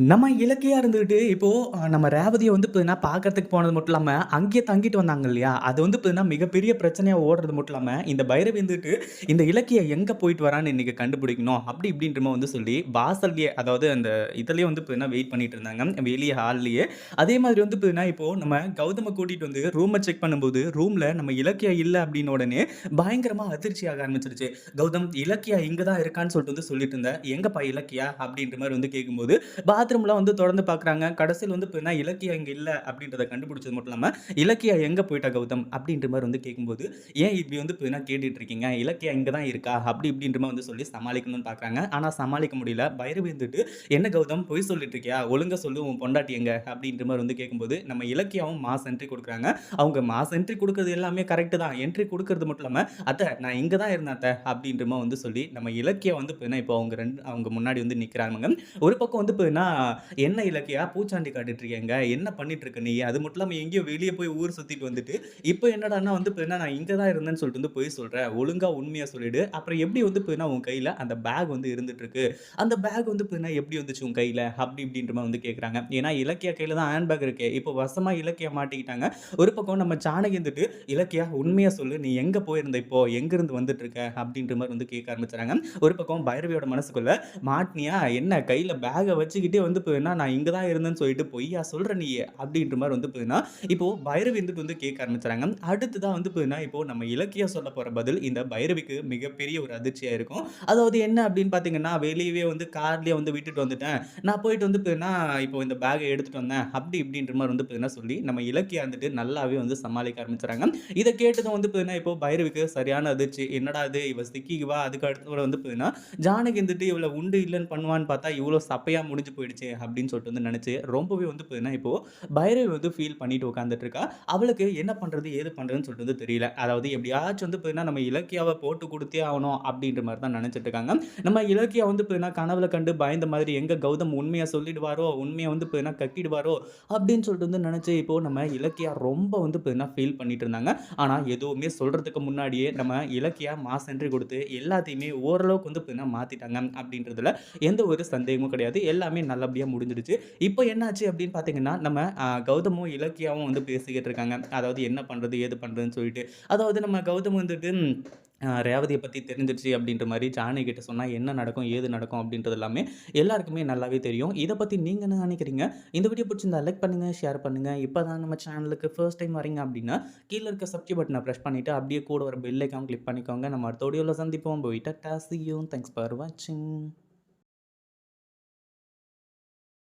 நம்ம இலக்கியா இருந்துகிட்டு இப்போ நம்ம ரேவதிய வந்து பார்த்தீங்கன்னா, பார்க்கறதுக்கு போனது மட்டும் இல்லாம, அங்கேயே தங்கிட்டு வந்தாங்க இல்லையா? அது வந்து பார்த்தீங்கன்னா, மிகப்பெரிய பிரச்சனையா ஓடுறது மட்டும் இல்லாம, இந்த பைரவி வந்துட்டு இந்த இலக்கிய எங்க போயிட்டு வரான்னு இன்னைக்கு கண்டுபிடிக்கணும். அப்படி இப்படின்ற மாரி வந்து சொல்லி, வாசல்லயே அதாவது அந்த இதுலயே வந்து பார்த்தீங்கன்னா, வெயிட் பண்ணிட்டு இருந்தாங்க. வெளிய ஹால்லயே. அதே மாதிரி வந்து பார்த்தீங்கன்னா, இப்போ நம்ம கௌதம கூட்டிட்டு வந்து ரூம செக் பண்ணும்போது, ரூம்ல நம்ம இலக்கியா இல்ல அப்படின்ன உடனே பயங்கரமா அதிர்ச்சியாக ஆரம்பிச்சுருச்சு. கௌதம் இலக்கியா இங்க தான் இருக்கான்னு சொல்லிட்டு வந்து சொல்லிட்டு இருந்த. எங்கப்பா இலக்கியா? அப்படின்ற மாரி வந்து கேட்கும்போது, பாத்ரூம்லாம் வந்து தொறந்து பார்க்குறாங்க. கடைசில வந்து பார்த்தீங்கன்னா, இலக்கியா இங்க இல்ல அப்படின்றத கண்டுபிடிச்சது மட்டும் இல்லாம, "இலக்கியா எங்க போயிட்டா கௌதம்?" அப்படின்ற மாரி வந்து கேட்கும்போது, "ஏன் இப்படி வந்து பார்த்தீங்கன்னா கேட்டுட்டு இருக்கீங்க? இலக்கியா இங்க தான் இருக்கா." அப்படி இப்படின்ற மாரி வந்து சொல்லி சமாளிக்கணும்னு பார்க்குறாங்க. ஆனா சமாளிக்க முடியல. பைரவி வந்துட்டு, "என்ன கௌதம் பொய் சொல்லிட்டு இருக்கியா? ஒழுங்கா சொல்லு உன் பொண்டாட்டி எங்க?" அப்படின்ற மாரி வந்து கேட்கும்போது, நம்ம இலக்கியாவும் மாஸ் என்ட்ரி குடுக்குறாங்க. அவங்க மாஸ் என்ட்ரி குடுக்குறது எல்லாமே கரெக்ட் தான். என்ட்ரி குடுக்குறது மட்டும் இல்லாம, "அத்த நான் இங்க தான் இருந்தேன் அத்த." அப்படின்ற மாரி வந்து சொல்லி, நம்ம இலக்கியா வந்து பார்த்தீங்கன்னா, இப்போ அவங்க முன்னாடி வந்து நிக்கிறாங்க. ஒரு பக்கம் வந்து பார்த்தீங்கன்னா, "என்ன இலக்கியா பூச்சாண்டி காட்டிட்டு இருக்கேங்க. என்ன பண்ணிட்டு இருக்க நீ? அது மட்டும் இல்லாம எங்கேயோ வெளிய போய் ஊர் சுத்திட்டு வந்துட்டு, இப்போ என்னடான்னா வந்து பார்த்தீங்கன்னா, நான் இங்க தான் இருந்தேன்னு சொல்லிட்டு வந்து பொய் சொல்ற. ஒழுங்கா உண்மைய சொல்லிடு. அப்புறம் எப்படி வந்து பார்த்தீங்கன்னா, உன் கையில அந்த பேக் வந்து இருந்துட்டு இருக்கு. அந்த பேக் வந்து பார்த்தீங்கன்னா, எப்படி வந்துச்சு உன் கையில?" அப்படி இப்படின்ற மாரி வந்து கேட்குறாங்க. ஏன்னா இலக்கியா கையில தான் ஹேண்ட் பேக் இருக்கே. இப்போ வசமா இலக்கியா மாட்டிக்கிட்டாங்க. ஒரு பக்கம் நம்ம ஜானகி வந்துட்டு, "இலக்கியா உண்மைய சொல்லு. நீ எங்க போயிருந்த இப்போ? எங்கிருந்து வந்துட்டு இருக்க?" அப்படின்ற மாரி வந்து கேட்க ஆரம்பிச்சுறாங்க. ஒரு பக்கம் பைரவியோட மனசுக்குள்ள, "மாட்னியா? என்ன கையில பேக்க வச்சுக்கிட்டே வந்து பார்த்தீங்கன்னா, நான் இங்க தான் இருந்தேன்னு சொல்லிட்டு பொய்யா சொல்ற நீயு?" அப்படின்ற மாரி வந்து பார்த்தீங்கன்னா, இப்போ பைரவி வந்துட்டு வந்து கேட்க ஆரம்பிச்சுறாங்க. அடுத்ததா வந்து பார்த்தீங்கன்னா, இப்போ நம்ம இலக்கியா சொல்லப் போற பதில் இந்த பைரவிக்கு மிகப்பெரிய ஒரு அதிர்ச்சியா இருக்கும். அதாவது என்ன அப்படின்னு பார்த்தீங்கன்னா, வெளியவே வந்து கார்லயே வந்து விட்டுட்டு வந்துட்டேன். நான் போயிட்டு வந்து பார்த்தீங்கன்னா, இப்போ இந்த பேக்க எடுத்துட்டு வந்தேன். அப்படி இப்படின்ற மாரி வந்து பார்த்தீங்கன்னா சொல்லி, நம்ம இலக்கியா வந்துட்டு நல்லாவே வந்து சமாளிக்க ஆரம்பிச்சுறாங்க. இத கேட்டதும் வந்து பார்த்தீங்கன்னா, இப்போ பைரவிக்கு சரியான அதிர்ச்சி. என்னடா இது இவ சிக்கிக்குவா, அதுக்கு அடுத்தது வந்து பார்த்தீங்கன்னா, ஜானகி வந்துட்டு இவள உண்டு இல்லன்னு பண்ணுவான்னு பார்த்தா, இவ்ளோ சப்பையா முடிஞ்சு போயிடுச்சே! அப்படின்னு சொல்லிட்டு வந்து நெனச்சு, ரொம்பவே வந்து பார்த்தீங்கன்னா, இப்போ பைரவி வந்து ஃபீல் பண்ணிட்டு உட்கார்ந்துட்டு இருக்கா. அவளுக்கு என்ன பண்றது? ஏது பண்றதுன்னு சொல்லிட்டு வந்து தெரியல. அதாவது எப்படியாச்சும் வந்து பார்த்தீங்கன்னா, நம்ம இலக்கியாவ போட்டு குடுத்தே ஆவணும் அப்படின்ற மாரி தான் நெனச்சுட்டு இருக்காங்க. நம்ம இலக்கியா வந்து பார்த்தீங்கன்னா, கனவுல கண்டு பயந்த மாதிரி எங்க கௌதம் உண்மைய சொல்லிடுவாரோ! உண்மைய வந்து பார்த்தீங்கன்னா கக்கிடுவாரோ! அப்படின்னு சொல்லிட்டு வந்து நெனச்சு, இப்போ நம்ம இலக்கியா ரொம்ப வந்து பார்த்தீங்கன்னா, ஃபீல் பண்ணிட்டு இருந்தாங்க. ஆனா, எதுவுமே சொல்றதுக்கு முன்னாடியே நம்ம இலக்கியா மாஸ் என்ட்ரி குடுத்து எல்லாத்தையுமே ஓரளவுக்கு வந்து பார்த்தீங்கன்னா மாத்திட்டாங்க அப்படின்றதுல எந்த ஒரு சந்தேகமும் கிடையாது. எல்லாமே நல்லபடியா முடிஞ்சிடுச்சு. இப்போ என்னாச்சு அப்படின்னு பார்த்தீங்கன்னா, நம்ம கௌதமும், இலக்கியாவும் வந்து பேசிக்கிட்டு இருக்காங்க. அதாவது என்ன பண்றது? ஏது பண்றதுன்னு சொல்லிட்டு. அதாவது நம்ம கௌதம் வந்துட்டு ரேவதிய பத்தி தெரிஞ்சிருச்சு அப்படின்ற மாரி ஜானகி கிட்ட சொன்னா என்ன நடக்கும்? ஏது நடக்கும்? அப்படின்றது எல்லாமே எல்லாருக்குமே நல்லாவே தெரியும். இத பத்தி நீங்க என்ன நினைக்கிறீங்க? இந்த வீடியோ பிடிச்சிருந்தா லைக் பண்ணுங்க, ஷேர் பண்ணுங்க. இப்ப தான் நம்ம சேனலுக்கு ஃபர்ஸ்ட் டைம் வரீங்க அப்படின்னா, கீழ இருக்க சப்ஸ்கிரைப் பட்டன பிரஸ் பண்ணிட்டு, அப்படியே கூட வர பெல் ஐகான் கிளிக் பண்ணிக்கோங்க. நம்ம அடுத்த வீடியோல சந்திப்போம். Bye tata, see you. Thanks for வாட்சிங்.